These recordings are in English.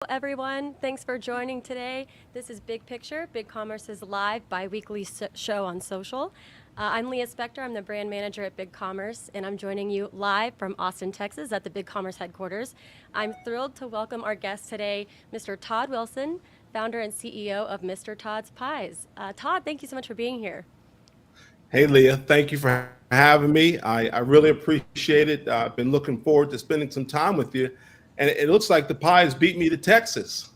Everyone. Thanks for joining today. This is Big Picture, Commerce's live bi-weekly show on social. I'm Leah Spector. I'm the brand manager at Commerce, and I'm joining you live from Austin, Texas at the Commerce headquarters. I'm thrilled to welcome our guest today, Mr. Tod Wilson, founder and CEO of Mr. Todd's Pies. Tod, thank you so much for being here. Hey, Leah, thank you for having me. I really appreciate it. I've been looking forward to spending some time with you. And it looks like the Pies beat me to Texas.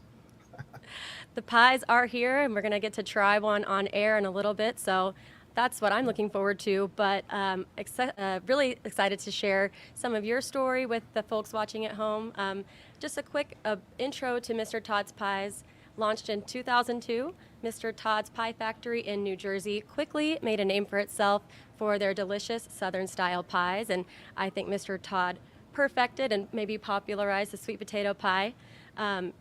The pies are here, and we're going to get to try one on air in a little bit. So that's what I'm looking forward to. But really excited to share some of your story with the folks watching at home. Just a quick intro to Mr. Todd's Pies. Launched in 2002, Mr. Todd's Pie Factory in New Jersey quickly made a name for itself for their delicious Southern style pies. And I think Mr. Todd perfected and maybe popularized the sweet potato pie.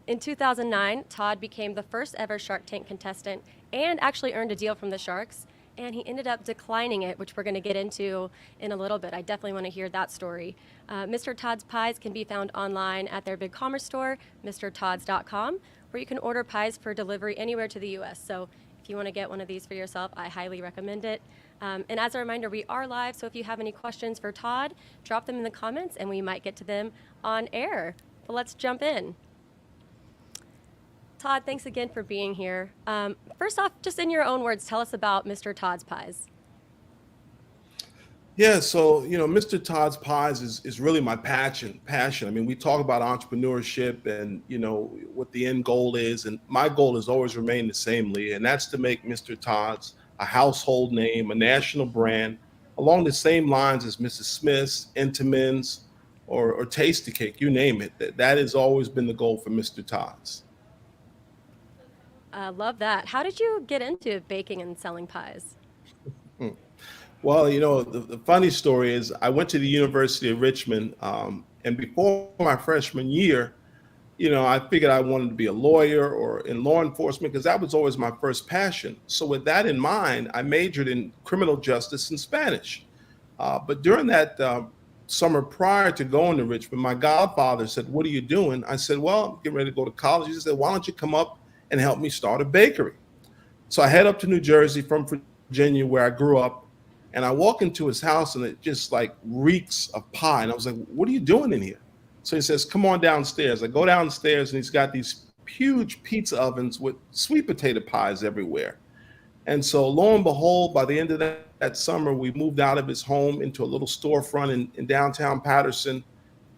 In 2009, Todd became the first ever Shark Tank contestant and actually earned a deal from the Sharks. And he ended up declining it, which we're going to get into in a little bit. I definitely want to hear that story. Mr. Todd's Pies can be found online at their big commerce store, mrtods.com, where you can order pies for delivery anywhere to the U.S. So if you want to get one of these for yourself, I highly recommend it. And as a reminder, we are live, so if you have any questions for Todd, drop them in the comments, and we might get to them on air. But let's jump in. Tod, thanks again for being here. First off, just in your own words, tell us about Mr. Todd's Pies. Yeah, so Mr. Todd's Pies is really my passion. I mean, we talk about entrepreneurship and what the end goal is, and my goal has always remained the same, Lee, and that's to make Mr. Todd's a household name, a national brand, along the same lines as Mrs. Smith's, Entenmann's, or Tasty Cake, you name it. That has always been the goal for Mr. Todd's. Love that. How did you get into baking and selling pies? Hmm. Well, the funny story is I went to the University of Richmond, and before my freshman year, I figured I wanted to be a lawyer or in law enforcement because that was always my first passion. So with that in mind, I majored in criminal justice and Spanish. But during that summer prior to going to Richmond, my godfather said, "What are you doing?" I said, "Well, I'm getting ready to go to college." He said, "Why don't you come up and help me start a bakery?" So I head up to New Jersey from Virginia, where I grew up, and I walk into his house and it just like reeks of pie. And I was like, "What are you doing in here?" So he says, "Come on downstairs." I go downstairs and he's got these huge pizza ovens with sweet potato pies everywhere. And so lo and behold, by the end of that summer, we moved out of his home into a little storefront in downtown Patterson.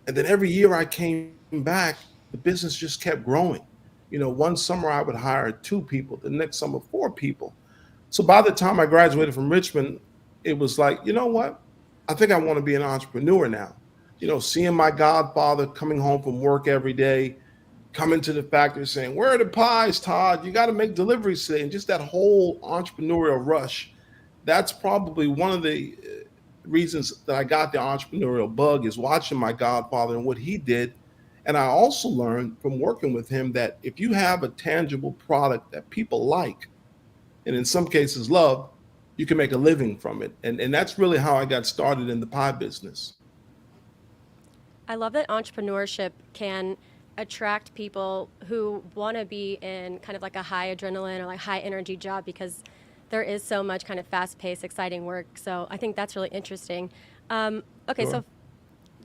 And then every year I came back, the business just kept growing. One summer I would hire 2 people, the next summer 4 people. So by the time I graduated from Richmond, it was like, you know what? I think I want to be an entrepreneur now. Seeing my godfather coming home from work every day, coming to the factory saying, "Where are the pies, Todd? You got to make deliveries today." And just that whole entrepreneurial rush, that's probably one of the reasons that I got the entrepreneurial bug is watching my godfather and what he did. And I also learned from working with him that if you have a tangible product that people like, and in some cases love, you can make a living from it. And that's really how I got started in the pie business. I love that entrepreneurship can attract people who want to be in kind of like a high adrenaline or like high energy job because there is so much kind of fast paced, exciting work. So I think that's really interesting. Okay, Sure. so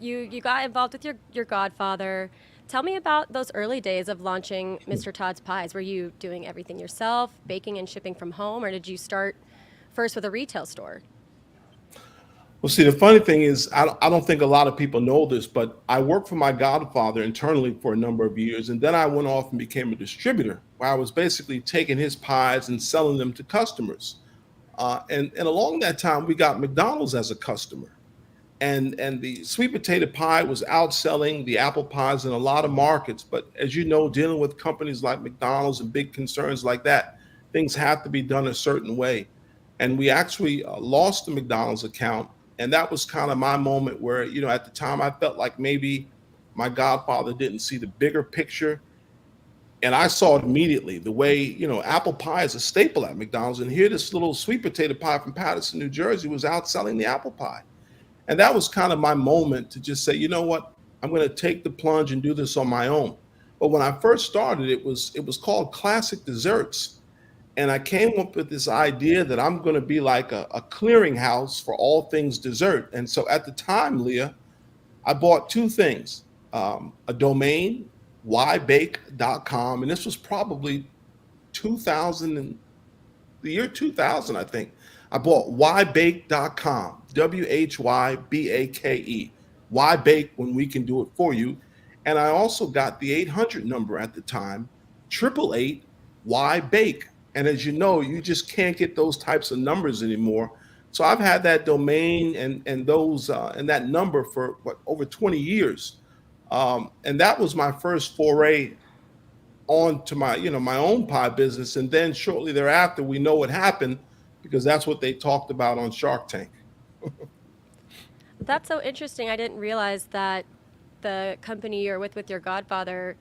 you got involved with your godfather. Tell me about those early days of launching Mr. Todd's Pies. Were you doing everything yourself, baking and shipping from home, or did you start first with a retail store? Well, see, the funny thing is, I don't think a lot of people know this, but I worked for my godfather internally for a number of years. And then I went off and became a distributor where I was basically taking his pies and selling them to customers. And along that time, we got McDonald's as a customer. And the sweet potato pie was outselling the apple pies in a lot of markets. But as you know, dealing with companies like McDonald's and big concerns like that, things have to be done a certain way. And we actually lost the McDonald's account. And that was kind of my moment where, at the time I felt like maybe my godfather didn't see the bigger picture. And I saw it immediately the way, apple pie is a staple at McDonald's. And here, this little sweet potato pie from Patterson, New Jersey was outselling the apple pie. And that was kind of my moment to just say, you know what, I'm going to take the plunge and do this on my own. But when I first started, it was called Classic Desserts. And I came up with this idea that I'm going to be like a clearinghouse for all things dessert. And so at the time, Leah, I bought two things, a domain, whybake.com, and this was probably 2000 and the year 2000, I think. I bought whybake.com, WHYBAKE. Why bake when we can do it for you? And I also got the 800 number at the time, 888 why bake. And as you know, you just can't get those types of numbers anymore. So I've had that domain and those and that number for what, over 20 years. And that was my first foray on to my, my own pie business. And then shortly thereafter, we know what happened because that's what they talked about on Shark Tank. That's so interesting. I didn't realize that the company you're with your godfather,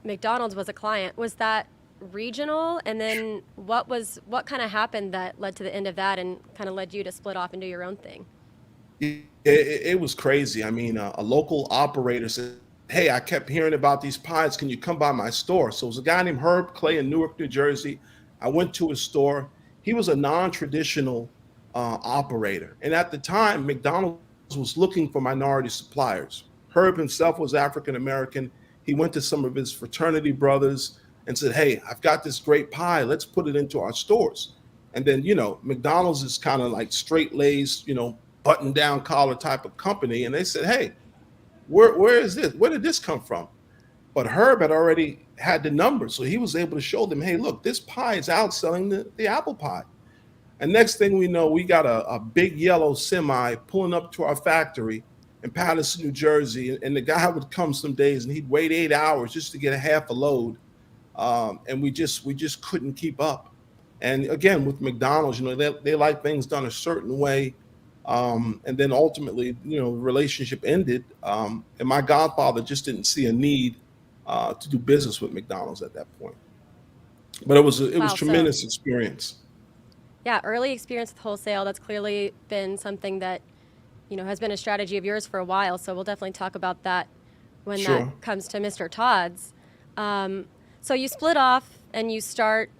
McDonald's, was a client. Was that regional? And then what kind of happened that led to the end of that and kind of led you to split off and do your own thing? It was crazy. I mean, a local operator said, "Hey, I kept hearing about these pies. Can you come by my store?" So it was a guy named Herb Clay in Newark, New Jersey. I went to his store. He was a non-traditional operator. And at the time, McDonald's was looking for minority suppliers. Herb himself was African American. He went to some of his fraternity brothers and said, "Hey, I've got this great pie. Let's put it into our stores." And then, McDonald's is kind of like straight-laced, button-down collar type of company. And they said, "Hey, where is this? Where did this come from?" But Herb had already had the numbers, so he was able to show them, "Hey, look, this pie is outselling the apple pie." And next thing we know, we got a big yellow semi pulling up to our factory in Patterson, New Jersey. And the guy would come some days and he'd wait 8 hours just to get a half a load. And we just couldn't keep up. And again, with McDonald's, they like things done a certain way. And then ultimately, the relationship ended. And my godfather just didn't see a need to do business with McDonald's at that point. But it was Wow. So tremendous experience. yeah, early experience with wholesale. That's clearly been something that, has been a strategy of yours for a while. So we'll definitely talk about that when that Sure. comes to Mr. Todd's. So you split off and you start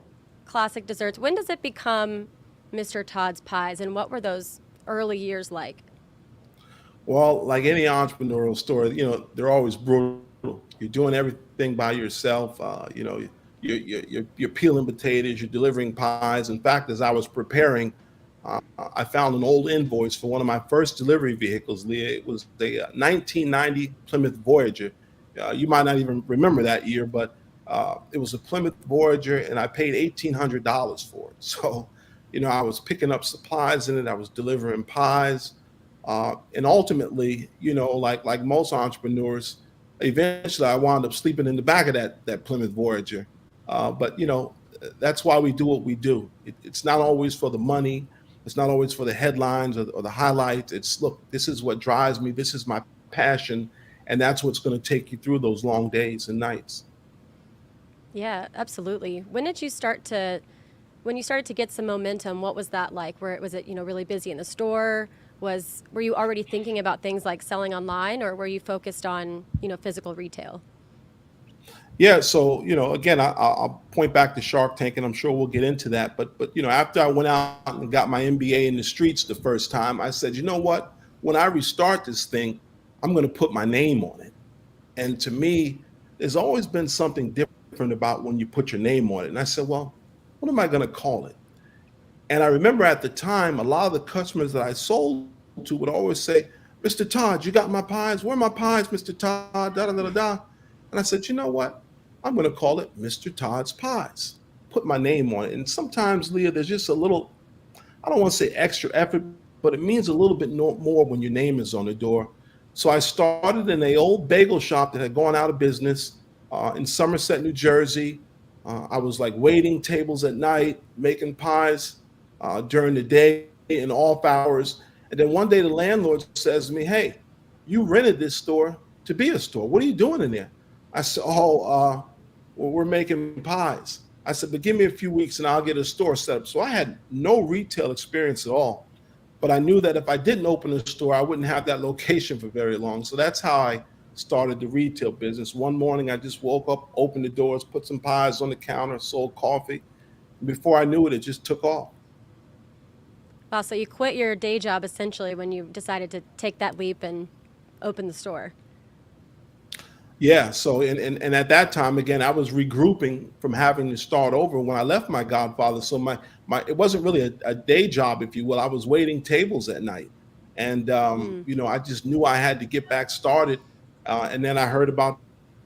Classic Desserts. When does it become Mr. Todd's Pies, and what were those early years like? Well, like any entrepreneurial story, they're always brutal. You're doing everything by yourself. You're peeling potatoes, you're delivering pies. In fact, as I was preparing, I found an old invoice for one of my first delivery vehicles, Leah. It was a 1990 Plymouth Voyager. You might not even remember that year, but it was a Plymouth Voyager, and I paid $1,800 for it. So, I was picking up supplies in it. I was delivering pies. And ultimately, like most entrepreneurs, eventually I wound up sleeping in the back of that Plymouth Voyager. But that's why we do what we do. It's not always for the money. It's not always for the headlines or the highlights. It's, look, this is what drives me. This is my passion. And that's what's going to take you through those long days and nights. Yeah, absolutely. When you started to get some momentum, what was that like? Was it, really busy in the store? Were you already thinking about things like selling online, or were you focused on, physical retail? Yeah, so again, I'll point back to Shark Tank, and I'm sure we'll get into that. But after I went out and got my MBA in the streets the first time, I said, you know what? When I restart this thing, I'm going to put my name on it. And to me, there's always been something different about when you put your name on it. And I said, well, what am I going to call it? And I remember at the time, a lot of the customers that I sold to would always say, "Mr. Todd, you got my pies? Where are my pies, Mr. Todd? Da da da da da." And I said, you know what? I'm going to call it Mr. Todd's Pies. Put my name on it. And sometimes, Leah, there's just a little, I don't want to say extra effort, but it means a little bit more when your name is on the door. So I started in a old bagel shop that had gone out of business in Somerset, New Jersey. I was like waiting tables at night, making pies during the day in off hours. And then one day the landlord says to me, "Hey, you rented this store to be a store. What are you doing in there?" I said, "Oh, well, we're making pies." I said, "But give me a few weeks and I'll get a store set up." So I had no retail experience at all. But I knew that if I didn't open a store, I wouldn't have that location for very long. So that's how I started the retail business. One morning, I just woke up, opened the doors, put some pies on the counter, sold coffee. Before I knew it, it just took off. Wow, so you quit your day job essentially when you decided to take that leap and open the store. Yeah. So, and at that time, again, I was regrouping from having to start over when I left my godfather. So it wasn't really a day job, if you will. I was waiting tables at night. And, Mm. I just knew I had to get back started. And then I heard about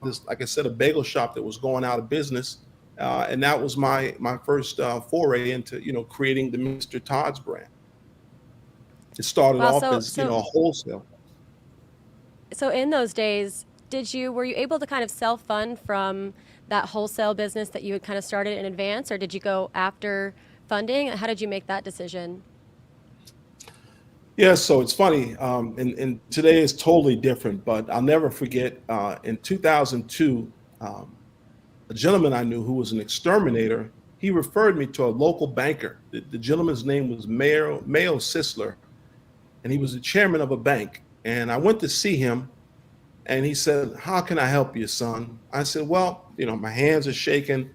this, like I said, a bagel shop that was going out of business. And that was my first foray into, creating the Mr. Todd's brand. It started Wow, off so as, so a wholesale. so in those days, were you able to kind of self-fund from that wholesale business that you had kind of started in advance, or did you go after funding? How did you make that decision? Yeah, so it's funny, and today is totally different, but I'll never forget in 2002, a gentleman I knew who was an exterminator. He referred me to a local banker. The gentleman's name was Mayo Sisler, and he was the chairman of a bank. And I went to see him, and he said, "How can I help you, son?" I said, "Well, my hands are shaking."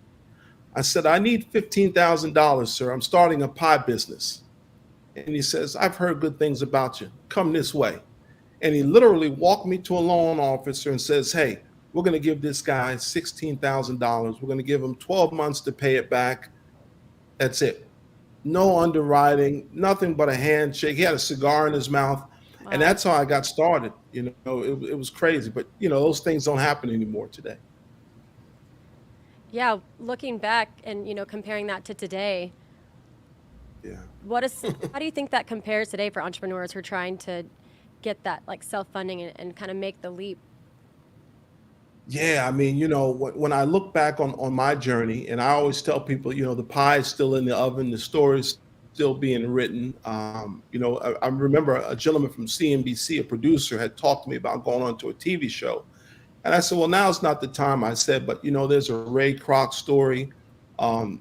I said, "I need $15,000, sir. I'm starting a pie business." And he says, "I've heard good things about you. Come this way." And he literally walked me to a loan officer and says, "Hey, we're going to give this guy $16,000. We're going to give him 12 months to pay it back. That's it. No underwriting, nothing but a handshake." He had a cigar in his mouth. And Wow. that's how I got started. It was crazy, but those things don't happen anymore today. Yeah, looking back and comparing that to today, Yeah. how do you think that compares today for entrepreneurs who are trying to get that like self-funding and kind of make the leap? Yeah, I mean, when I look back on my journey, and I always tell people, the pie is still in the oven, the story is still being written. I remember a gentleman from CNBC, a producer, had talked to me about going on to a TV show. And I said, "Well, now's not the time." I said, "But there's a Ray Kroc story.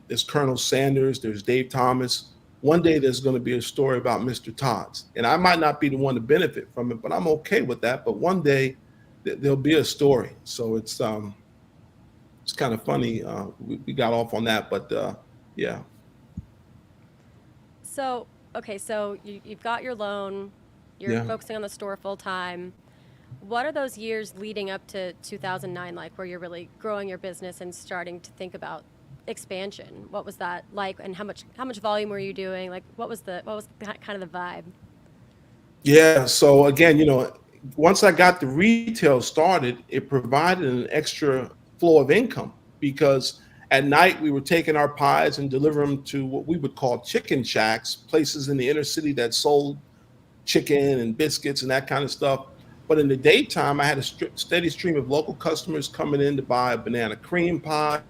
There's Colonel Sanders. There's Dave Thomas. One day there's going to be a story about Mr. Todd's, and I might not be the one to benefit from it, but I'm okay with that. But one day there'll be a story." So it's kind of funny. We got off on that, but yeah, So, okay, so you've got your loan, you're yeah. focusing on the store full time. What are those years leading up to 2009 like, where you're really growing your business and starting to think about expansion? What was that like, and how much volume were you doing? Like, what was kind of the vibe? Yeah. So again, once I got the retail started, it provided an extra flow of income because at night we were taking our pies and delivering them to what we would call chicken shacks, places in the inner city that sold chicken and biscuits and that kind of stuff. But in the daytime, I had a steady stream of local customers coming in to buy a banana cream pie.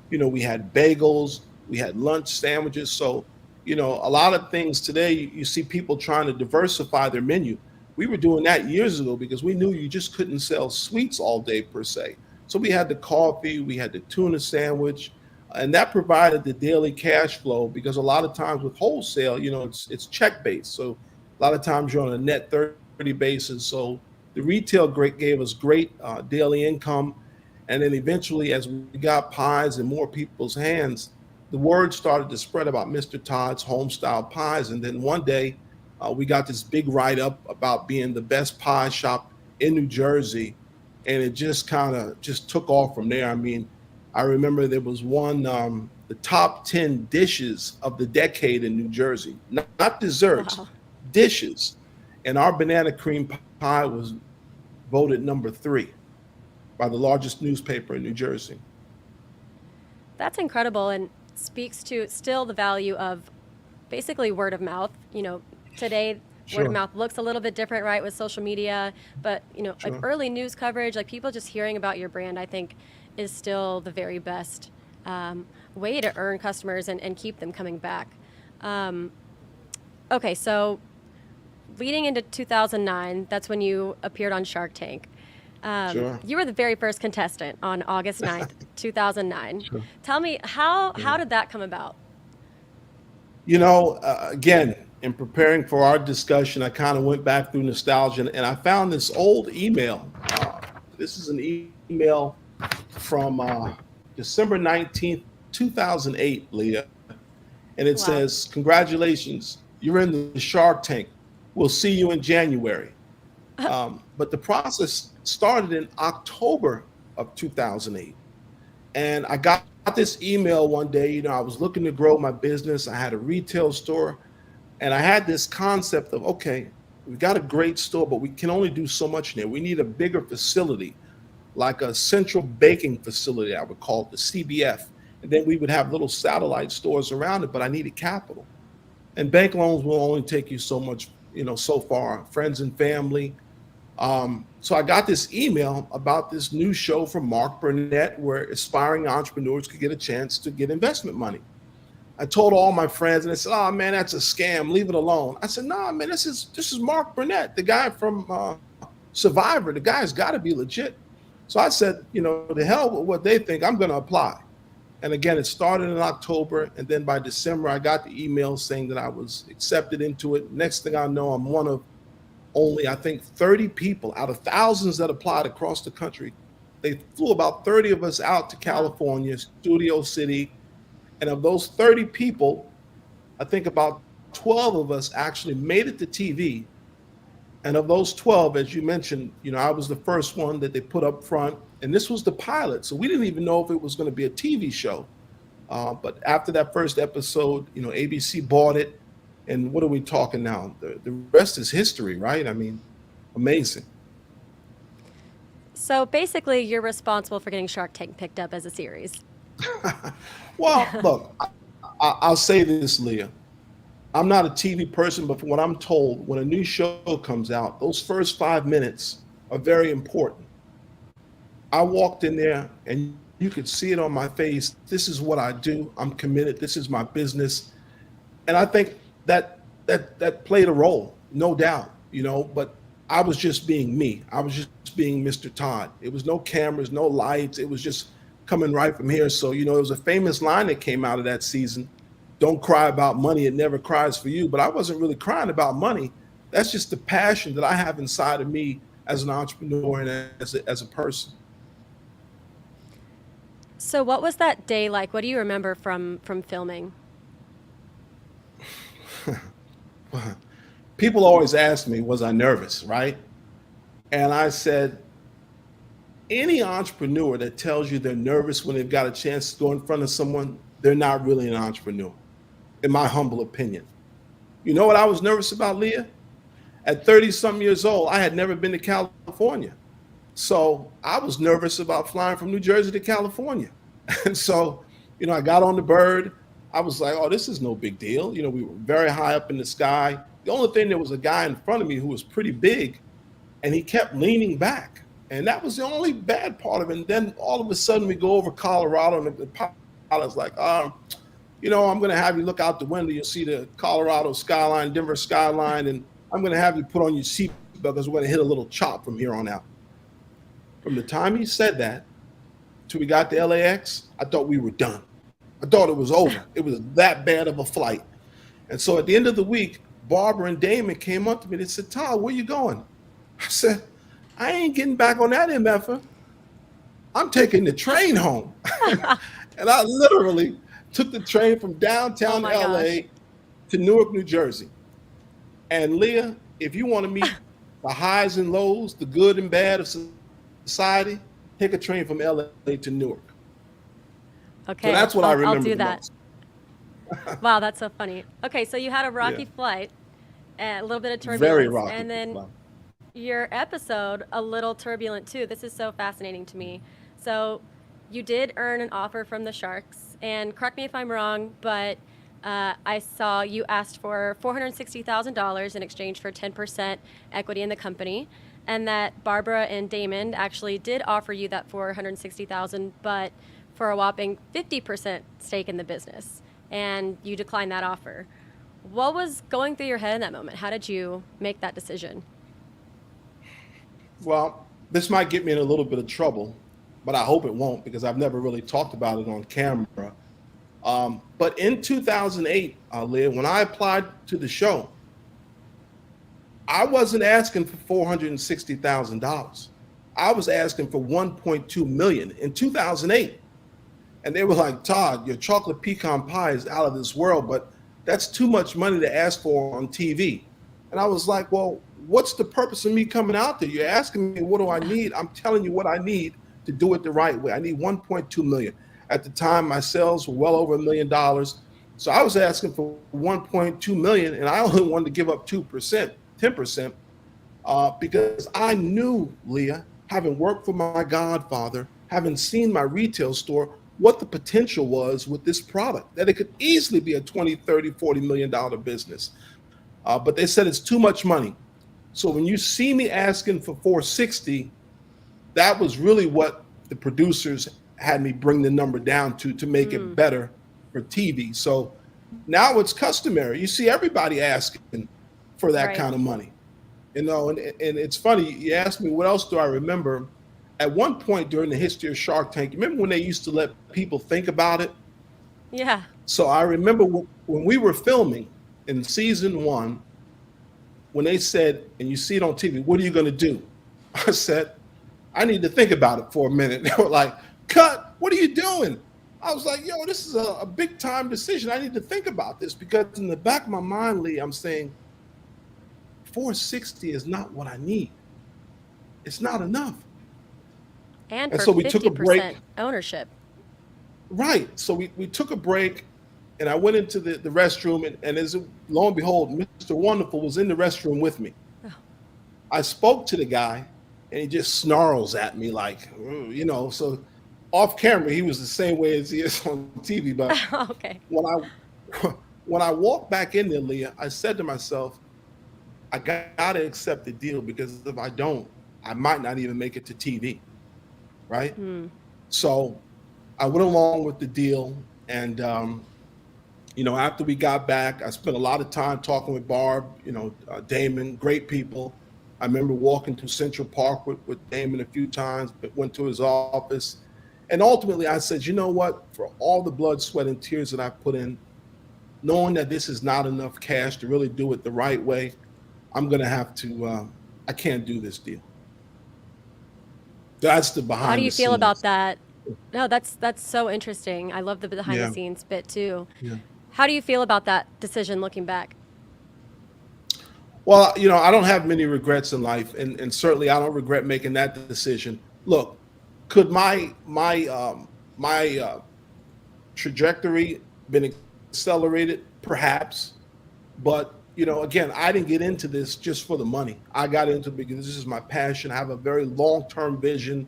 We had bagels, we had lunch sandwiches. So, a lot of things today, you see people trying to diversify their menu. We were doing that years ago because we knew you just couldn't sell sweets all day per se. So we had the coffee, we had the tuna sandwich, and that provided the daily cash flow because a lot of times with wholesale, it's check based. So a lot of times you're on a net 30 basis. So the retail gave us great daily income. And then eventually, as we got pies in more people's hands, the word started to spread about Mr. Todd's home style pies. And then one day, we got this big write up about being the best pie shop in New Jersey, and it just kind of just took off from there. I mean, I remember there was one, the top 10 dishes of the decade in New Jersey, not desserts, Wow. dishes, and our banana cream pie was voted number 3 by the largest newspaper in New Jersey. That's incredible and speaks to still the value of basically word of mouth. Today word of Sure, mouth looks a little bit different, right, with social media, but like sure. early news coverage, like people just hearing about your brand, I think is still the very best way to earn customers and keep them coming back. Um, okay, so leading into 2009, that's when you appeared on Shark Tank. Sure. You were the very first contestant on August 9th, 2009. Sure. Tell me, how Yeah. did that come about? Again, in preparing for our discussion, I kind of went back through nostalgia and I found this old email This is an email from December 19th, 2008, Leah. And it Wow. says, congratulations, you're in the Shark Tank. We'll see you in January. But the process started in October of 2008. And I got this email one day. I was looking to grow my business. I had a retail store, and I had this concept of, okay, we've got a great store, but we can only do so much in there. We need a bigger facility, like a central baking facility, I would call it the CBF. And then we would have little satellite stores around it, but I needed capital. And bank loans will only take you so much, so far, friends and family. So I got this email about this new show from Mark Burnett where aspiring entrepreneurs could get a chance to get investment money. I told all my friends, and they said, "Oh man, that's a scam. Leave it alone." I said, "No, man, this is Mark Burnett, the guy from Survivor. The guy's got to be legit." So I said, the hell with what they think. I'm going to apply. And again, it started in October, and then by December, I got the email saying that I was accepted into it. Next thing I know, I'm one of only, I think, 30 people out of thousands that applied across the country. They flew about 30 of us out to California, Studio City. And of those 30 people, I think about 12 of us actually made it to TV. And of those 12, as you mentioned, I was the first one that they put up front. And this was the pilot. So we didn't even know if it was going to be a TV show. But after that first episode, ABC bought it. And what are we talking now? The rest is history, right? I mean, amazing. So basically, you're responsible for getting Shark Tank picked up as a series. Well, look, I'll say this, Leah. I'm not a TV person, but from what I'm told, when a new show comes out, those first 5 minutes are very important. I walked in there and you could see it on my face. This is what I do. I'm committed. This is my business. And I think that played a role, no doubt, but I was just being me. I was just being Mr. Todd. It was no cameras, no lights. It was just coming right from here. So, it was a famous line that came out of that season. Don't cry about money. It never cries for you. But I wasn't really crying about money. That's just the passion that I have inside of me as an entrepreneur and as a person. So what was that day like? What do you remember from filming? People always ask me, was I nervous, right? And I said, any entrepreneur that tells you they're nervous when they've got a chance to go in front of someone, they're not really an entrepreneur, in my humble opinion. You know what I was nervous about, Leah? At 30-some years old, I had never been to California. So I was nervous about flying from New Jersey to California. And so, I got on the bird. I was like, oh, this is no big deal. We were very high up in the sky. The only thing, there was a guy in front of me who was pretty big, and he kept leaning back. And that was the only bad part of it. And then all of a sudden we go over Colorado, and the pilot's like, I'm going to have you look out the window. You'll see the Colorado skyline, Denver skyline, and I'm going to have you put on your seatbelt because we're going to hit a little chop from here on out. From the time he said that till we got to LAX, I thought we were done. I thought it was over. It was that bad of a flight. And so at the end of the week, Barbara and Damon came up to me and they said, Todd, where you going? I said, I ain't getting back on that MFer. I'm taking the train home. And I literally took the train from downtown LA to Newark, New Jersey. And Leah, if you want to meet the highs and lows, the good and bad of society, take a train from LA to Newark. Okay, so that's what I remember. I'll do that. Wow, that's so funny. Okay, so you had a rocky Yeah. flight, a little bit of turbulence, Very rocky. and then Wow. your episode a little turbulent too. This is so fascinating to me. So you did earn an offer from the Sharks, and correct me if I'm wrong, but I saw you asked for $460,000 in exchange for 10% equity in the company, and that Barbara and Damon actually did offer you that $460,000, but for a whopping 50% stake in the business, and you declined that offer. What was going through your head in that moment? How did you make that decision? Well, this might get me in a little bit of trouble, but I hope it won't because I've never really talked about it on camera. But in 2008, Leah, when I applied to the show, I wasn't asking for $460,000. I was asking for 1.2 million in 2008. And they were like, Todd, your chocolate pecan pie is out of this world, but that's too much money to ask for on TV. And I was like, well, what's the purpose of me coming out there? You're asking me, what do I need? I'm telling you what I need to do it the right way. I need 1.2 million. At the time, my sales were well over $1 million. So I was asking for 1.2 million, and I only wanted to give up 2%, 10%, because I knew, Leah, having worked for my godfather, having seen my retail store, what the potential was with this product, that it could easily be a 20, 30, $40 million business. But they said it's too much money. So when you see me asking for 460, that was really what the producers had me bring the number down to make it better for TV. So now it's customary. You see everybody asking for that Right. kind of money. And it's funny, you asked me what else do I remember. At one point during the history of Shark Tank, remember when they used to let people think about it? Yeah. So I remember when we were filming in season 1, when they said, and you see it on TV, what are you going to do? I said, I need to think about it for a minute. They were like, cut, what are you doing? I was like, yo, this is a big time decision. I need to think about this, because in the back of my mind, Lee, I'm saying 460 is not what I need. It's not enough. And And for so we took a 50% break. ownership. Right. So we took a break, and I went into the restroom, and as lo and behold, Mr. Wonderful was in the restroom with me. Oh. I spoke to the guy, and he just snarls at me like, so off camera, he was the same way as he is on TV. But Okay. when I walked back in there, Leah, I said to myself, I gotta accept the deal, because if I don't, I might not even make it to TV. Right. Hmm. So I went along with the deal. And, after we got back, I spent a lot of time talking with Barb, Damon, great people. I remember walking through Central Park with Damon a few times, but went to his office. And ultimately I said, you know what, for all the blood, sweat, and tears that I put in, knowing that this is not enough cash to really do it the right way, I'm going to have to, I can't do this deal. That's the How do behind you the feel about scenes. that? No, that's so interesting. I love the behind the Yeah. scenes bit too. Yeah. How do you feel about that decision looking back? Well, I don't have many regrets in life, and certainly I don't regret making that decision. Look, could my trajectory been accelerated? Perhaps, but again, I didn't get into this just for the money. I got into it because this is my passion. I have a very long-term vision,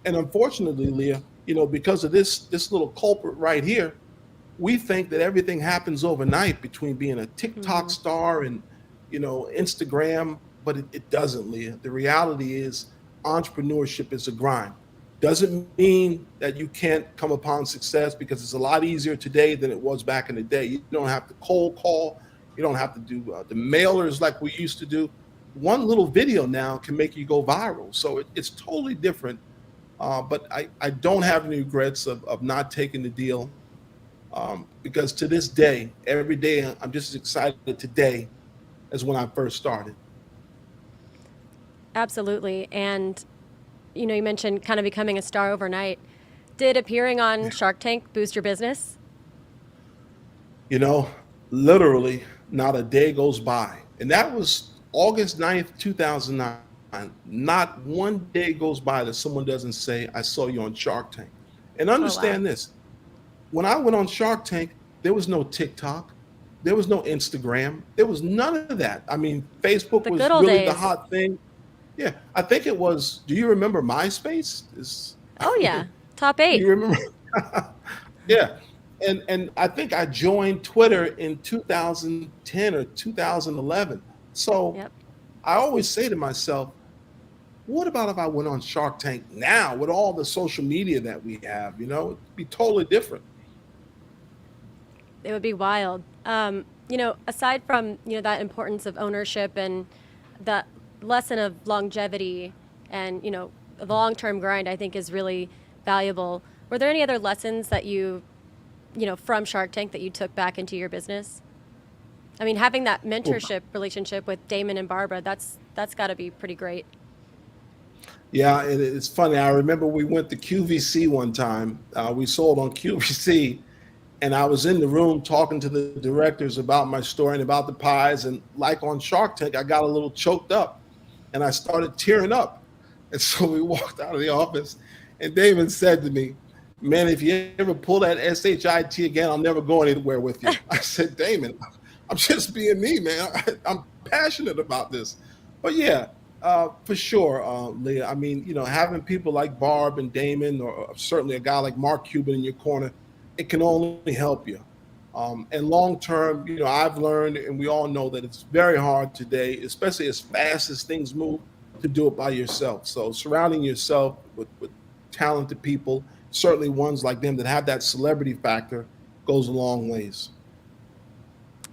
and unfortunately, Leah, because of this little culprit right here, we think that everything happens overnight between being a TikTok Hmm. star and Instagram, but it doesn't, Leah. The reality is entrepreneurship is a grind. Doesn't mean that you can't come upon success, because it's a lot easier today than it was back in the day. You don't have to cold call. You don't have to do the mailers like we used to do. One little video now can make you go viral. So it's totally different. But I don't have any regrets of not taking the deal. Because to this day, every day, I'm just as excited today as when I first started. Absolutely. And you mentioned kind of becoming a star overnight. Did appearing on Shark Tank boost your business? You know, Literally not a day goes by. And that was August 9th, 2009. Not one day goes by that someone doesn't say, I saw you on Shark Tank. And Oh, wow. understand this, when I went on Shark Tank, there was no TikTok, there was no Instagram, there was none of that. I mean, Facebook The good was old really the days. hot thing. Yeah, I think it was. Do you remember MySpace? Is Oh, yeah. Top do 8. you remember? Yeah, and I think I joined Twitter in 2010 or 2011. So Yep. I always say to myself, what about if I went on Shark Tank now with all the social media that we have? It'd be totally different. It would be wild. Aside from, that importance of ownership and the lesson of longevity and, the long-term grind, I think is really valuable. Were there any other lessons that from Shark Tank that you took back into your business? I mean, having that Well, mentorship relationship with Damon and Barbara, that's got to be pretty great. Yeah, and it's funny. I remember we went to QVC one time. We sold on QVC, and I was in the room talking to the directors about my story and about the pies. And like on Shark Tank, I got a little choked up, and I started tearing up. And so we walked out of the office, and David said to me, "Man, if you ever pull that SHIT again, I'll never go anywhere with you." I said, "Damon, I'm just being me, man. I'm passionate about this." But yeah, for sure, Leah. I mean, having people like Barb and Damon, or certainly a guy like Mark Cuban in your corner, it can only help you. And long term, I've learned, and we all know that it's very hard today, especially as fast as things move, to do it by yourself. So surrounding yourself with talented people, certainly ones like them that have that celebrity factor, goes a long ways.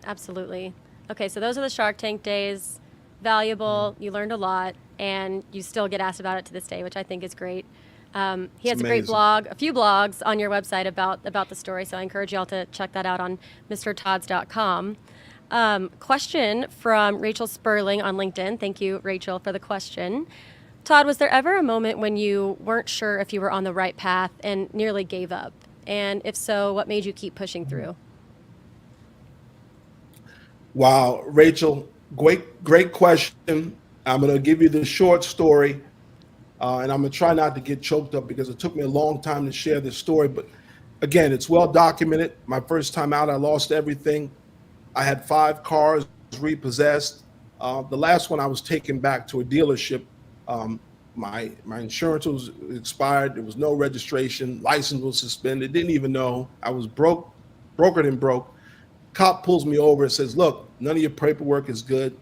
Absolutely. Okay, so those are the Shark Tank days. Valuable. You learned a lot, and you still get asked about it to this day, which I think is great. He It's has a great amazing. blog, a few blogs on your website about the story. So I encourage y'all to check that out on mrtods.com. Question from Rachel Sperling on LinkedIn. Thank you, Rachel, for the question. Tod, was there ever a moment when you weren't sure if you were on the right path and nearly gave up? And if so, what made you keep pushing through? Wow, Rachel, great question. I'm going to give you the short story, and I'm going to try not to get choked up because it took me a long time to share this story. But again, it's well documented. My first time out, I lost everything. I had 5 cars repossessed. The last one I was taken back to a dealership. Um, my insurance was expired. There was no registration. License was suspended. Didn't even know. I was brokered and broke. Cop pulls me over and says, "Look, none of your paperwork is good.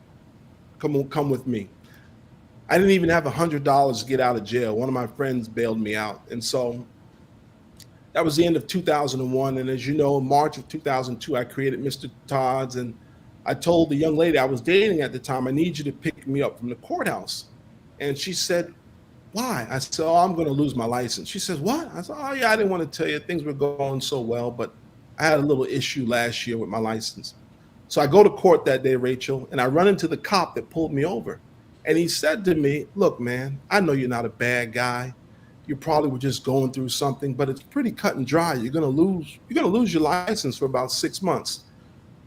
Come with me." I didn't even have $100 to get out of jail. One of my friends bailed me out. And so that was the end of 2001. And as you know, in March of 2002, I created Mr. Todd's. And I told the young lady I was dating at the time, "I need you to pick me up from the courthouse." And she said, "Why?" I said, "Oh, I'm going to lose my license." She says, "What?" I said, "Oh, yeah, I didn't want to tell you. Things were going so well, but I had a little issue last year with my license." So I go to court that day, Rachel, and I run into the cop that pulled me over. And he said to me, "Look, man, I know you're not a bad guy. You probably were just going through something, but it's pretty cut and dry. You're gonna lose your license for about 6 months."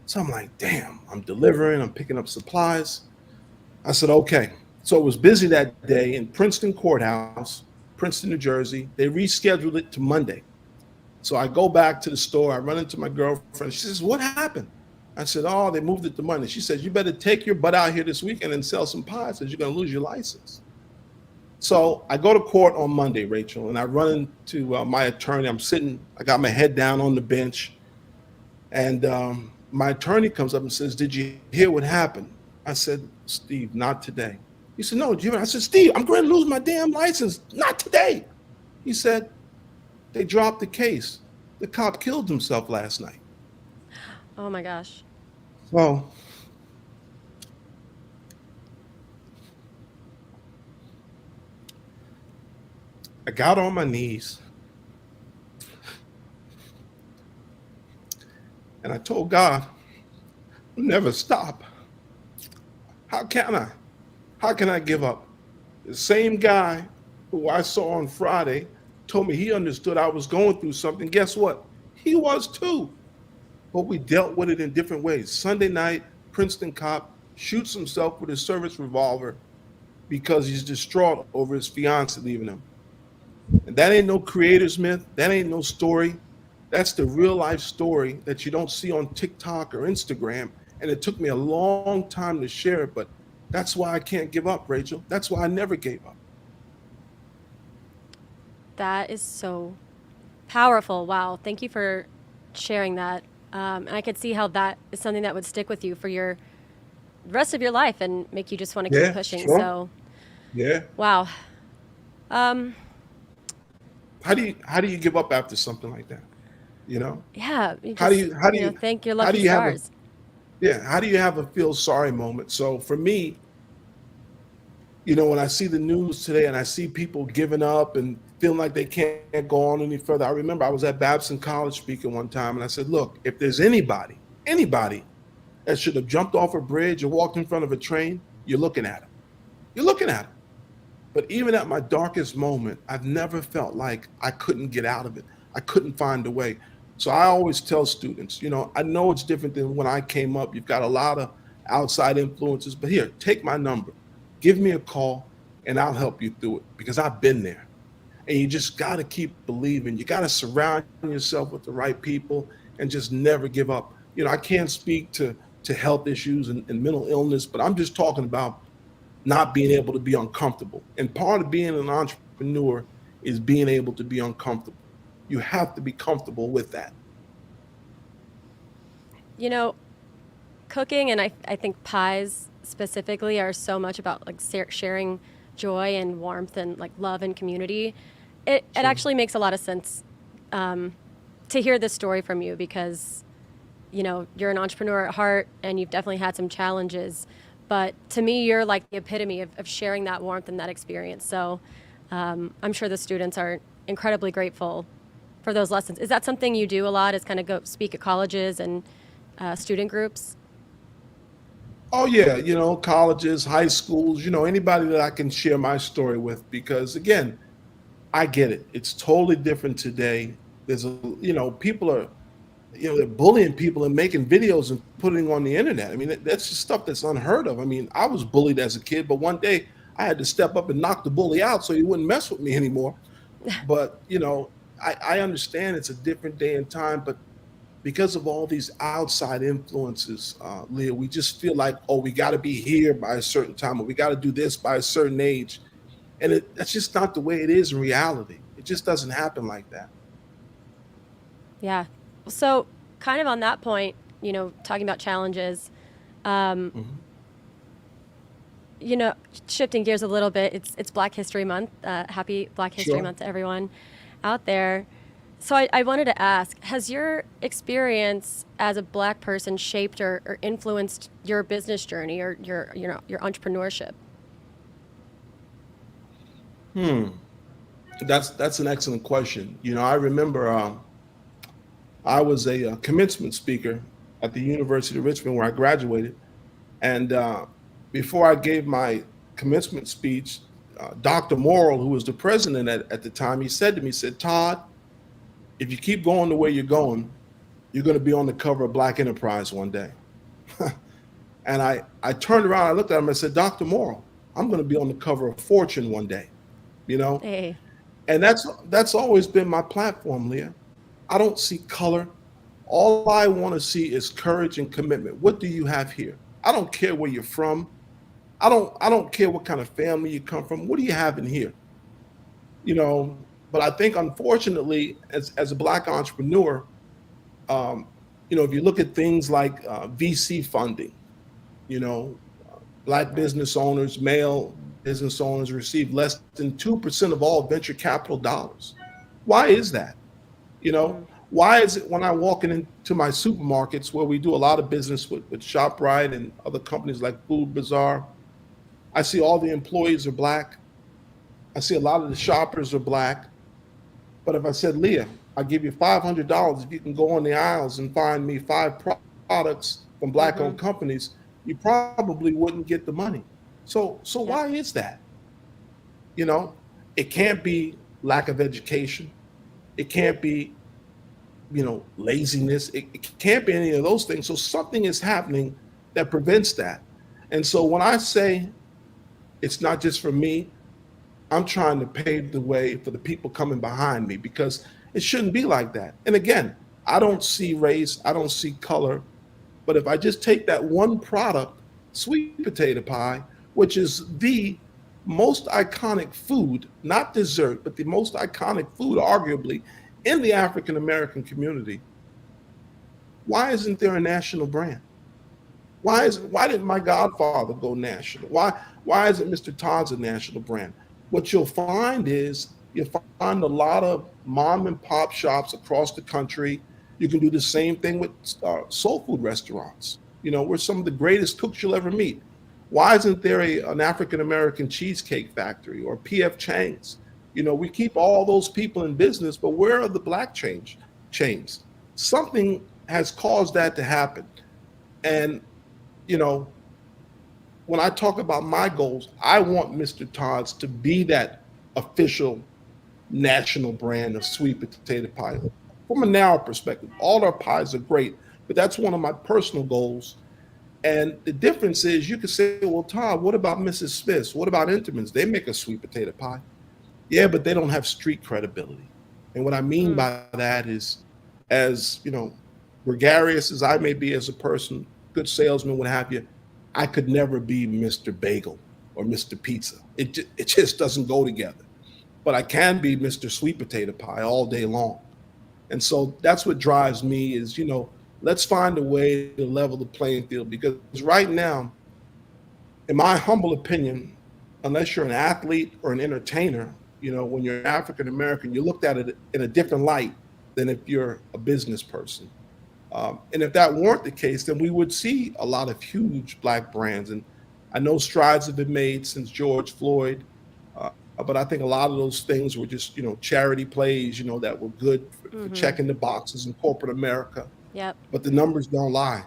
So I'm like, damn, I'm delivering, I'm picking up supplies. I said, okay. So it was busy that day in Princeton Courthouse, Princeton, New Jersey. They rescheduled it to Monday. So I go back to the store. I run into my girlfriend. She says, "What happened?" I said, "Oh, they moved it to Monday." She says, "You better take your butt out here this weekend and sell some pies because you're going to lose your license." So I go to court on Monday, Rachel, and I run into my attorney. I got my head down on the bench. And my attorney comes up and says, "Did you hear what happened?" I said, "Steve, not today." He said, "No, Jimmy." I said, "Steve, I'm going to lose my damn license. Not today." He said, "They dropped the case. The cop killed himself last night." Oh my gosh. So I got on my knees and I told God, "I'll never stop. How can I? How can I give up?" The same guy who I saw on Friday told me he understood I was going through something. Guess what? He was too. But we dealt with it in different ways. Sunday night, Princeton cop shoots himself with his service revolver because he's distraught over his fiance leaving him. And that ain't no creator's myth. That ain't no story. That's the real life story that you don't see on TikTok or Instagram. And it took me a long time to share it, but that's why I can't give up, Rachel. That's why I never gave up. That is so powerful. Wow. Thank you for sharing that. And I could see how that is something that would stick with you for your rest of your life and make you just want to keep Yeah, pushing. sure. So, Yeah. wow. Um, How do you give up after something like that? You know? yeah, you How do just, you how do you thank your how do lucky you have a stars. yeah, how do you have a feel sorry moment? So for me, when I see the news today and I see people giving up and feeling like they can't go on any further, I remember I was at Babson College speaking one time and I said, "Look, if there's anybody that should have jumped off a bridge or walked in front of a train, you're looking at him. You're looking at him. But even at my darkest moment, I've never felt like I couldn't get out of it. I couldn't find a way. So I always tell students, I know it's different than when I came up. You've got a lot of outside influences, but here, take my number, give me a call, and I'll help you through it because I've been there. And you just got to keep believing. You got to surround yourself with the right people and just never give up. I can't speak to health issues and mental illness, but I'm just talking about not being able to be uncomfortable. And part of being an entrepreneur is being able to be uncomfortable. You have to be comfortable with that. You know, cooking and I think pies specifically are so much about like sharing joy and warmth and like love and community. It Sure. actually makes a lot of sense to hear this story from you because you're an entrepreneur at heart and you've definitely had some challenges. But to me, you're like the epitome of sharing that warmth and that experience. So I'm sure the students are incredibly grateful for those lessons. Is that something you do a lot? Is kind of go speak at colleges and student groups? Oh yeah, colleges, high schools, anybody that I can share my story with because again, I get it. It's totally different today. People are they're bullying people and making videos and putting on the internet. I mean, that's just stuff that's unheard of. I mean, I was bullied as a kid, but one day I had to step up and knock the bully out so he wouldn't mess with me anymore. But, I understand it's a different day and time, but because of all these outside influences, Leah, we just feel like, oh, we got to be here by a certain time, or we got to do this by a certain age. And that's just not the way it is in reality. It just doesn't happen like that. Yeah. So kind of on that point, talking about challenges, um, Mhm. you know, shifting gears a little bit, it's Black History Month. Happy Black History Sure. Month to everyone out there. So I wanted to ask, has your experience as a Black person shaped or influenced your business journey or your entrepreneurship? Hmm. That's an excellent question. I remember I was a commencement speaker at the University of Richmond where I graduated, and before I gave my commencement speech, Dr. Morrill, who was the president at the time, he said to me, he said, Todd, if you keep going the way you're going, you're going to be on the cover of Black Enterprise one day. And I turned around, I looked at him, and I said, Dr. Morrill, I'm going to be on the cover of Fortune one day, you know? Hey, And that's always been my platform, Leah. I don't see color. All I want to see is courage and commitment. What do you have here? I don't care where you're from. I don't care what kind of family you come from. What do you have in here? You know, but I think unfortunately, as a Black entrepreneur, um, if you look at things like VC funding, you know, Black right. business owners, male business owners receive less than 2% of all venture capital dollars. Why is that? Mm, Why is it when I walk into my supermarkets where we do a lot of business with ShopRite and other companies like Food Bazaar, I see all the employees are Black. I see a lot of the shoppers are Black. But if I said, Leah, I'll give you $500 if you can go on the aisles and find me five products from mm-hmm. Black-owned companies, you probably wouldn't get the money. So Yep. why is that? You know, it can't be lack of education. It can't be, laziness. It can't be any of those things. So something is happening that prevents that. And so when I say it's not just for me, I'm trying to pave the way for the people coming behind me because it shouldn't be like that. And again, I don't see race, I don't see color, but if I just take that one product, sweet potato pie, which is the most iconic food, not dessert, but the most iconic food, arguably, in the African American community, why isn't there a national brand? Mm-hmm. Why didn't my godfather go national? Why isn't Mr. Todd's a national brand? What you'll find is you'll find a lot of mom and pop shops across the country. You can do the same thing with soul food restaurants. We're some of the greatest cooks you'll ever meet. Why isn't there an African American cheesecake factory or PF Chang's? We keep all those people in business, but where are the Black chains? Something has caused that to happen. And, you know, when I talk about my goals, I want Mr. Todd's to be that official national brand of sweet potato pie. From a narrow perspective, all our pies are great, but that's one of my personal goals. And the difference is you could say, well, Todd, what about Mrs. Smith's? What about Enterman's? They make a sweet potato pie. Yeah, but they don't have street credibility. And what I mean Mm, by that is, as you know, gregarious as I may be as a person, good salesman, what have you, I could never be Mr. Bagel or Mr. Pizza. It just doesn't go together. But I can be Mr. Sweet Potato Pie all day long. And so that's what drives me is, let's find a way to level the playing field because right now, in my humble opinion, unless you're an athlete or an entertainer, when you're African American, you're looked at it in a different light than if you're a business person. And if that weren't the case, then we would see a lot of huge black brands. And I know strides have been made since George Floyd, but I think a lot of those things were just, charity plays, that were good for mm-hmm. checking the boxes in corporate America. Yep. But the numbers don't lie.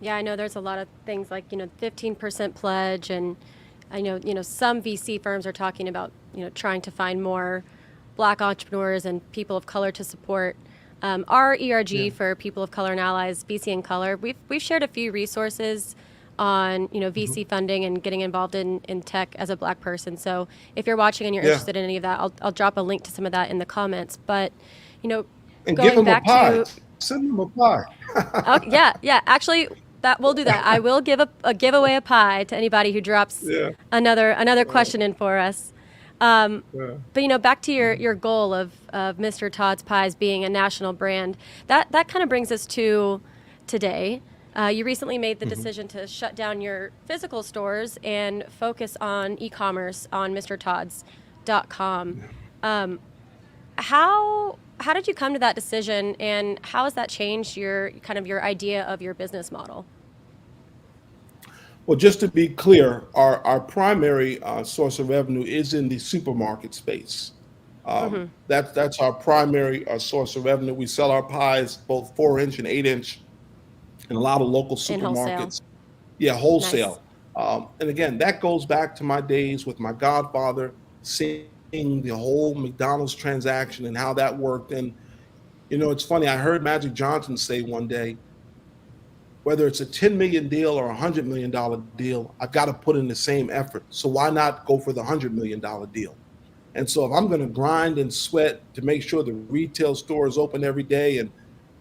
Yeah, I know there's a lot of things like, 15% pledge, and I know, some VC firms are talking about, trying to find more black entrepreneurs and people of color to support. Our ERG Yeah. for People of Color and Allies, VC in Color, we've shared a few resources on, Mhm. VC funding and getting involved in tech as a black person. So if you're watching and you're Yeah. interested in any of that, I'll drop a link to some of that in the comments. But, you know, And give going them a back pie. to Send them a pie. Oh, yeah, yeah. Actually, that we'll do that. I will give away a pie to anybody who drops Yeah. another Uh, question in for us. Um, yeah. but back to your Mhm. your goal of Mr. Todd's Pies being a national brand. That kind of brings us to today. You recently made the Mhm. decision to shut down your physical stores and focus on e-commerce on MrTodds.com. Yeah. Um, how did you come to that decision, and how has that changed your idea of your business model? Well, just to be clear, our primary source of revenue is in the supermarket space. Hmm. That's our primary source of revenue. We sell our pies, both 4-inch and 8-inch, in a lot of local In wholesale. supermarkets. Yeah, Nice. wholesale. And again, that goes back to my days with my godfather, seeing the whole McDonald's transaction and how that worked. And it's funny. I heard Magic Johnson say one day, whether it's a 10 million deal or a $100 million deal, I've got to put in the same effort. So why not go for the $100 million deal? And so if I'm going to grind and sweat to make sure the retail store is open every day and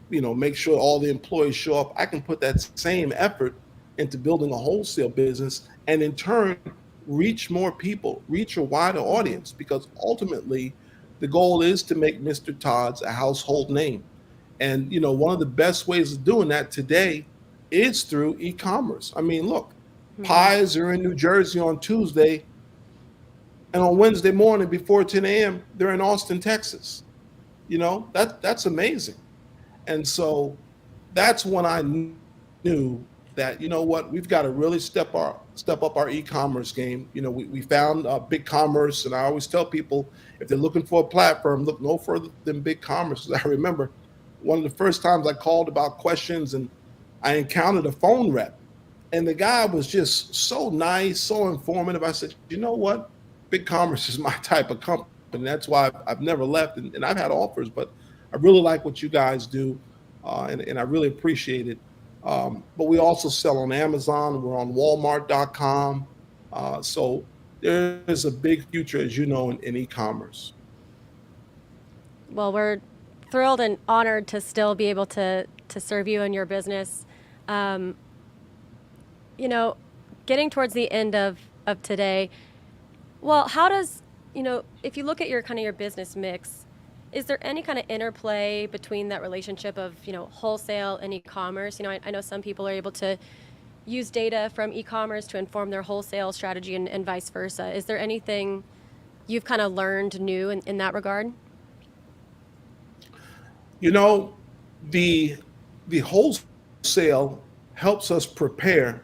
make sure all the employees show up, I can put that same effort into building a wholesale business and in turn reach more people, reach a wider Hmm. audience, because ultimately the goal is to make Mr. Todd's a household name. And one of the best ways of doing that today is through e-commerce. I mean, look, Hmm. pies are in New Jersey on Tuesday, and on Wednesday morning before 10 a.m., they're in Austin, Texas. That's amazing. And so that's when I knew that what, we've got to really step up our e-commerce game. We found Big Commerce, and I always tell people if they're looking for a platform, look no further than Big Commerce. 'Cause I remember one of the first times I called about questions, and I encountered a phone rep, and the guy was just so nice, so informative. I said, you know what, Big Commerce is my type of company. That's why I've never left, and I've had offers, but I really like what you guys do, and I really appreciate it. But we also sell on Amazon. We're on Walmart.com. So there's a big future, as you know, in e-commerce. Well, we're thrilled and honored to still be able to serve you and your business. Um, you know, Getting towards the end of today, well, how does, if you look at your business mix, is there any kind of interplay between that relationship of, wholesale and e-commerce? I know some people are able to use data from e-commerce to inform their wholesale strategy, and vice versa. Is there anything you've kind of learned new in that regard? You know, the the wholesale helps us prepare,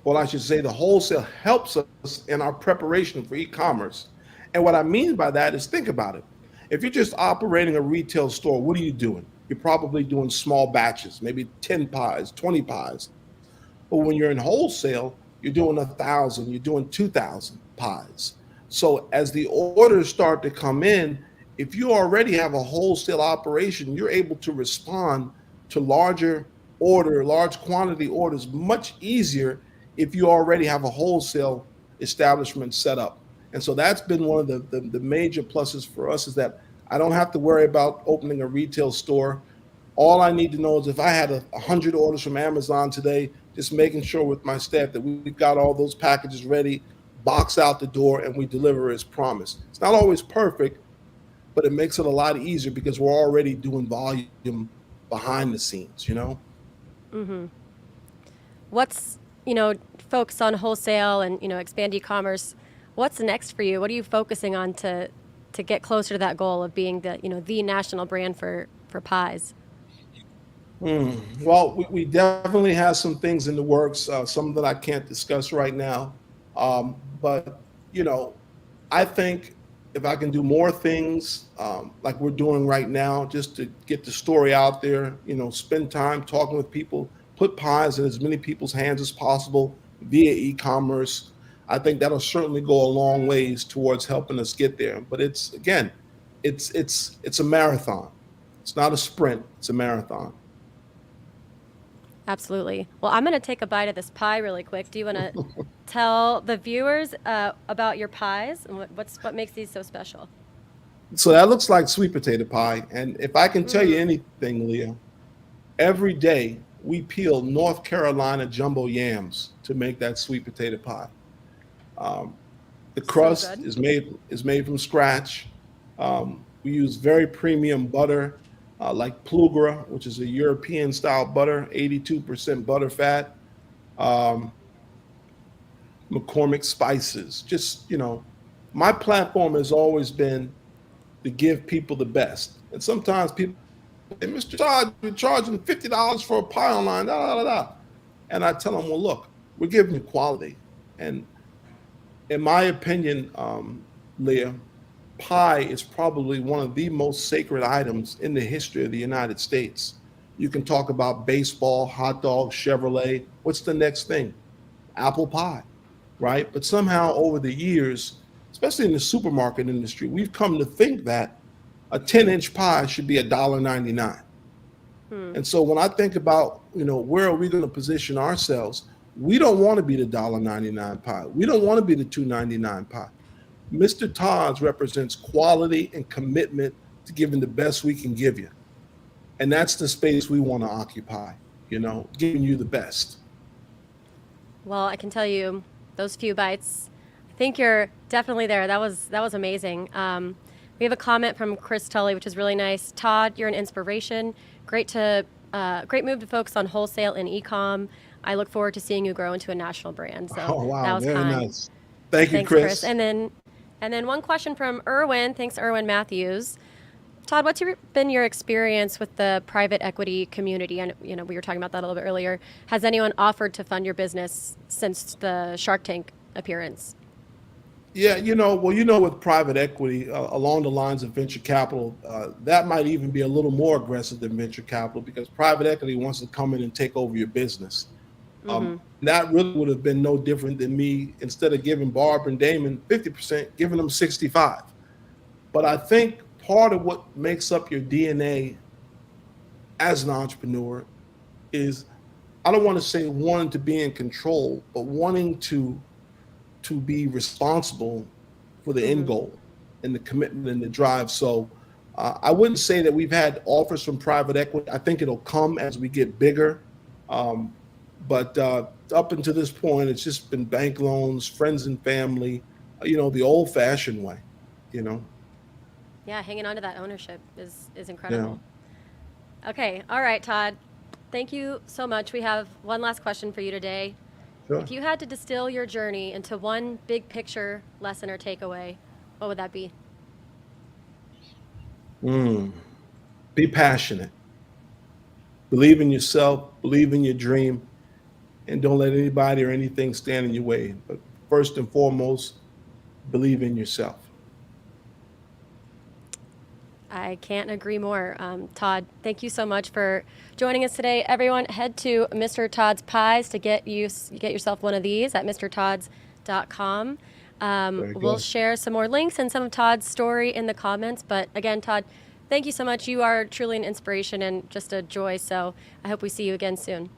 well, I should say the wholesale helps us in our preparation for e-commerce. And what I mean by that is, think about it. If you're just operating a retail store, what are you doing? you're probably doing small batches, maybe 10 pies, 20 pies. But when you're in wholesale, you're doing 1,000, you're doing 2,000 pies. So as the orders start to come in, if you already have a wholesale operation, you're able to respond to large quantity orders much easier if you already have a wholesale establishment set up. And so that's been one of the major pluses for us, is that I don't have to worry about opening a retail store. All I need to know is if I had 100 orders from Amazon today, just making sure with my staff that we've got all those packages ready, box out the door, and we deliver as promised. It's not always perfect, but it makes it a lot easier because we're already doing volume behind the scenes, you know? Mm-hmm. What's, focus on wholesale and, expand e-commerce. What's next for you? What are you focusing on to get closer to that goal of being the national brand for pies? Well, we definitely have some things in the works, some that I can't discuss right now. But, I think if I can do more things like we're doing right now, just to get the story out there, spend time talking with people, put pies in as many people's hands as possible via e-commerce. I think that'll certainly go a long ways towards helping us get there. But it's a marathon. It's not a sprint. It's a marathon. Absolutely. Well, I'm going to take a bite of this pie really quick. Do you want to tell the viewers about your pies and what makes these so special? So that looks like sweet potato pie. And if I can tell you anything, Leah, every day we peel North Carolina jumbo yams to make that sweet potato pie. The crust good. is made from scratch. We use very premium butter, like Plugra, which is a European style butter, 82% butter fat. McCormick spices. Just, my platform has always been to give people the best. And sometimes people say, Mr. Todd, you're charging $50 for a pie online, da, da, da, da. And I tell them, well, look, we're giving you quality. And in my opinion, Leah, pie is probably one of the most sacred items in the history of the United States. You can talk about baseball, hot dog, Chevrolet. What's the next thing? Apple pie, right? But somehow over the years, especially in the supermarket industry, we've come to think that a 10-inch pie should be $1.99. And so when I think about, where are we going to position ourselves, we don't want to be the $1.99 pie. We don't want to be the $2.99 pie. Mr. Todd's represents quality and commitment to giving the best we can give you. And that's the space we want to occupy, giving you the best. Well, I can tell you those few bites, I think you're definitely there. That was amazing. We have a comment from Chris Tully, which is really nice. Todd, you're an inspiration. Great move to focus on wholesale and e-com. I look forward to seeing you grow into a national brand. So Oh, wow. that was Very kind. nice. Thank you, Thanks, Chris. And then one question from Erwin. Thanks, Erwin Matthews. Todd, been your experience with the private equity community? And we were talking about that a little bit earlier. Has anyone offered to fund your business since the Shark Tank appearance? Yeah, with private equity, along the lines of venture capital, that might even be a little more aggressive than venture capital because private equity wants to come in and take over your business. That really would have been no different than me, instead of giving Barb and Damon 50%, giving them 65. But I think part of what makes up your DNA as an entrepreneur is, I don't want to say wanting to be in control, but wanting to be responsible for the end goal and the commitment and the drive. So I wouldn't say that we've had offers from private equity. I think it'll come as we get bigger. But up until this point, it's just been bank loans, friends and family, the old fashioned way, Yeah, hanging on to that ownership is incredible. Yeah. Okay. All right, Todd. Thank you so much. We have one last question for you today. Sure. If you had to distill your journey into one big picture lesson or takeaway, what would that be? Be passionate. Believe in yourself, believe in your dream, and don't let anybody or anything stand in your way. But first and foremost, believe in yourself. I can't agree more. Tod, thank you so much for joining us today. Everyone, head to Mr. Todd's Pies to get yourself one of these at mrtods.com. Very We'll good. share some more links and some of Todd's story in the comments. But again, Tod, thank you so much. You are truly an inspiration and just a joy. So I hope we see you again soon.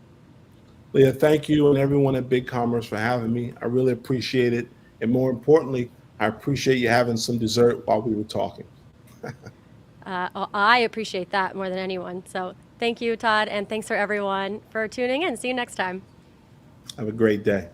Leah, thank you and everyone at Big Commerce for having me. I really appreciate it. And more importantly, I appreciate you having some dessert while we were talking. I appreciate that more than anyone. So thank you, Tod, and thanks for everyone for tuning in. See you next time. Have a great day.